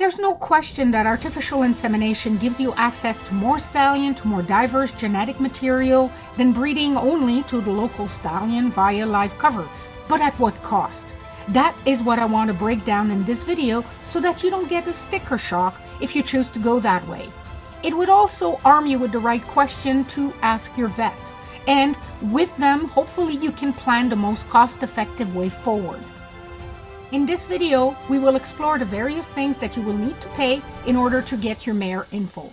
There's no question that artificial insemination gives you access to more stallion, to more diverse genetic material than breeding only to the local stallion via live cover. But at what cost? That is what I want to break down in this video so that you don't get a sticker shock if you choose to go that way. It would also arm you with the right question to ask your vet. And with them, hopefully you can plan the most cost-effective way forward. In this video, we will explore the various things that you will need to pay in order to get your mare info.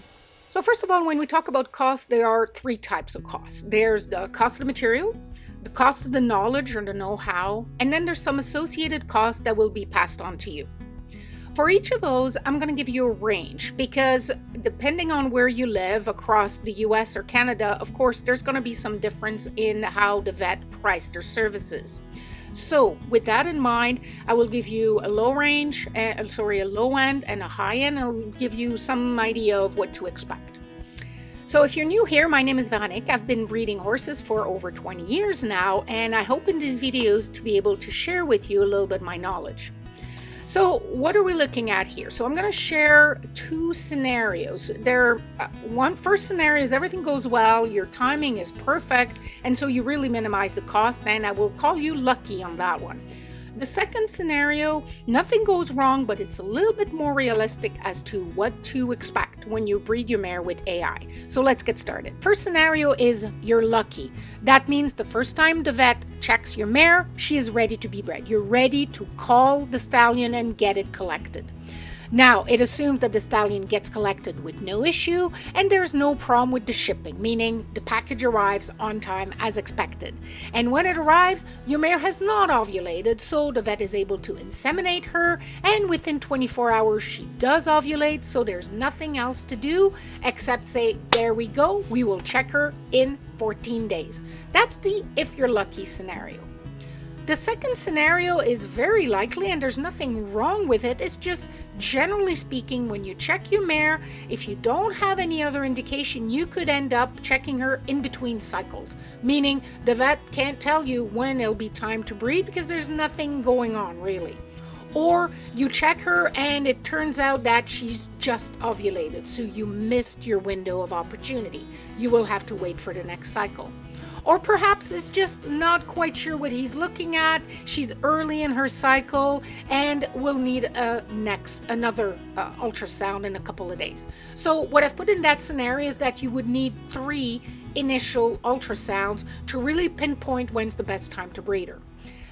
So first of all, when we talk about cost, there are three types of costs. There's the cost of the material, the cost of the knowledge or the know-how, and then there's some associated costs that will be passed on to you. For each of those, I'm going to give you a range because depending on where you live across the US or Canada, of course, there's going to be some difference in how the vet priced their services. So with that in mind, I will give you a low end and a high end. I'll give you some idea of what to expect. So if you're new here, my name is Veronique. I've been breeding horses for over 20 years now, and I hope in these videos to be able to share with you a little bit my knowledge. So what are we looking at here? So I'm going to share two scenarios. First scenario is everything goes well, your timing is perfect, and so you really minimize the cost, and I will call you lucky on that one. The second scenario, nothing goes wrong, but it's a little bit more realistic as to what to expect when you breed your mare with AI. So let's get started. First scenario is you're lucky. That means the first time the vet checks your mare, she is ready to be bred. You're ready to call the stallion and get it collected. Now, it assumes that the stallion gets collected with no issue and there's no problem with the shipping, meaning the package arrives on time as expected. And when it arrives, your mare has not ovulated, so the vet is able to inseminate her, and within 24 hours she does ovulate, so there's nothing else to do except say, there we go, we will check her in 14 days. That's the if you're lucky scenario. The second scenario is very likely, and there's nothing wrong with it. It's just, generally speaking, when you check your mare, if you don't have any other indication, you could end up checking her in between cycles, meaning the vet can't tell you when it'll be time to breed because there's nothing going on really. Or you check her and it turns out that she's just ovulated, so you missed your window of opportunity. You will have to wait for the next cycle. Or perhaps it's just not quite sure what he's looking at. She's early in her cycle and will need another ultrasound in a couple of days. So what I've put in that scenario is that you would need 3 initial ultrasounds to really pinpoint when's the best time to breed her.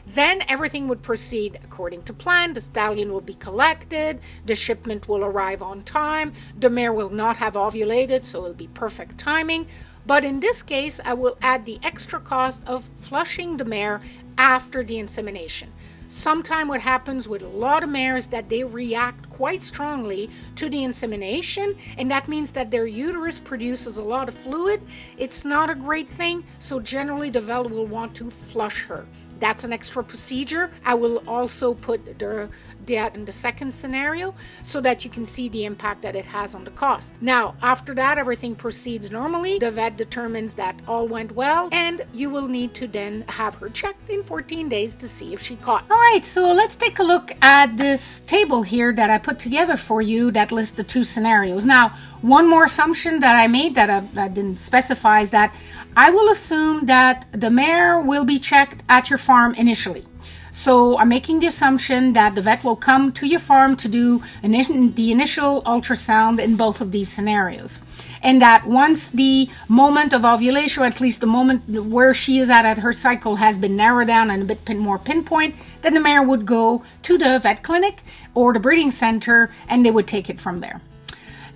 Then everything would proceed according to plan. The stallion will be collected, the shipment will arrive on time, the mare will not have ovulated, so it'll be perfect timing. But in this case, I will add the extra cost of flushing the mare after the insemination. Sometimes what happens with a lot of mares that they react quite strongly to the insemination, and that means that their uterus produces a lot of fluid. It's not a great thing, so generally the vet will want to flush her. That's an extra procedure. I will also put that in the second scenario so that you can see the impact that it has on the cost. Now, after that, everything proceeds normally. The vet determines that all went well, and you will need to then have her checked in 14 days to see if she caught. All right, so let's take a look at this table here that I put together for you that lists the two scenarios. Now, one more assumption that I made that I didn't specify is that I will assume that the mare will be checked at your farm initially. So I'm making the assumption that the vet will come to your farm to do the initial ultrasound in both of these scenarios. And that once the moment of ovulation, or at least the moment where she is at her cycle, has been narrowed down and a bit more pinpoint, then the mare would go to the vet clinic or the breeding center and they would take it from there.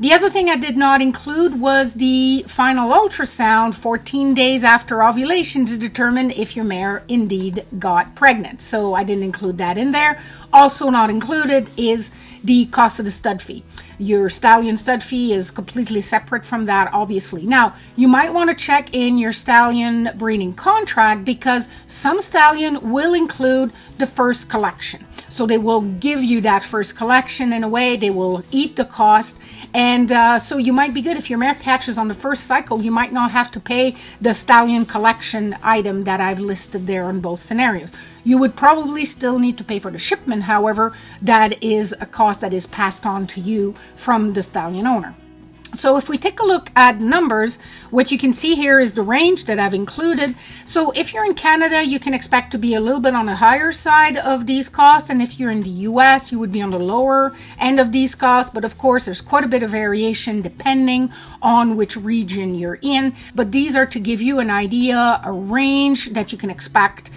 The other thing I did not include was the final ultrasound 14 days after ovulation to determine if your mare indeed got pregnant. So I didn't include that in there. Also not included is the cost of the stud fee. Your stallion stud fee is completely separate from that, obviously. Now, you might want to check in your stallion breeding contract because some stallion will include the first collection. So they will give you that first collection in a way, they will eat the cost. And so you might be good if your mare catches on the first cycle, you might not have to pay the stallion collection item that I've listed there in both scenarios. You would probably still need to pay for the shipment. However, that is a cost that is passed on to you from the stallion owner. So if we take a look at numbers, what you can see here is the range that I've included. So if you're in Canada, you can expect to be a little bit on the higher side of these costs. And if you're in the US, you would be on the lower end of these costs. But of course, there's quite a bit of variation depending on which region you're in. But these are to give you an idea, a range that you can expect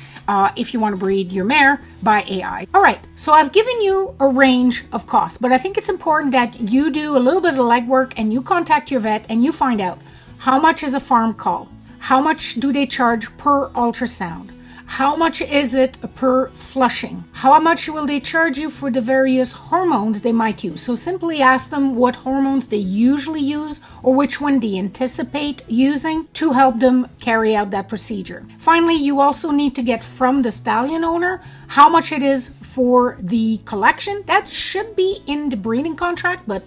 if you want to breed your mare by AI. All right, so I've given you a range of costs, but I think it's important that you do a little bit of legwork and you contact your vet and you find out how much is a farm call, how much do they charge per ultrasound, how much is it per flushing, how much will they charge you for the various hormones they might use. So simply ask them what hormones they usually use or which one they anticipate using to help them carry out that procedure. Finally, you also need to get from the stallion owner how much it is for the collection. That should be in the breeding contract, but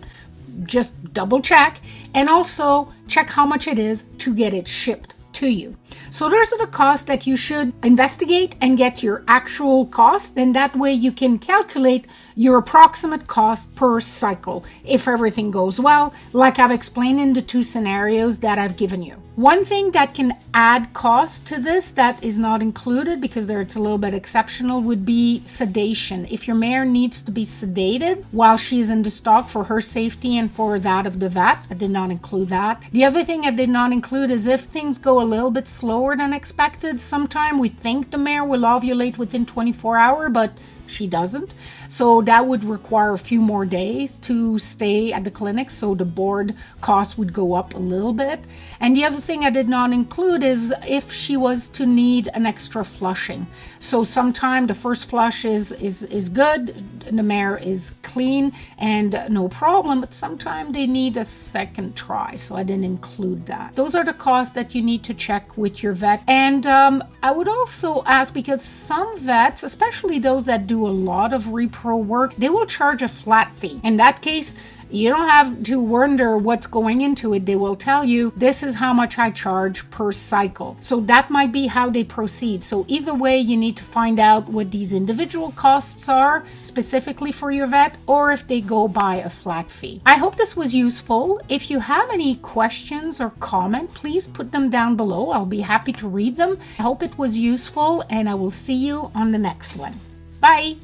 just double check, and also check how much it is to get it shipped to you. So those are the costs that you should investigate and get your actual cost, and that way you can calculate your approximate cost per cycle if everything goes well, like I've explained in the two scenarios that I've given you. One thing that can add cost to this that is not included because there it's a little bit exceptional would be sedation. If your mare needs to be sedated while she's in the stock for her safety and for that of the vet, I did not include that. The other thing I did not include is if things go a little bit slower than expected. Sometime we think the mare will ovulate within 24 hours, but she doesn't. So that would require a few more days to stay at the clinic. So the board cost would go up a little bit. And the other thing I did not include is if she was to need an extra flushing. So sometime the first flush is good, the mare is clean and no problem, but sometime they need a second try. So I didn't include that. Those are the costs that you need to check with your vet. And I would also ask, because some vets, especially those that do a lot of repro work, they will charge a flat fee. In that case, you don't have to wonder what's going into it. They will tell you, this is how much I charge per cycle. So that might be how they proceed. So either way, you need to find out what these individual costs are specifically for your vet, or if they go by a flat fee. I hope this was useful. If you have any questions or comment, please put them down below. I'll be happy to read them. I hope it was useful, and I will see you on the next one. Bye.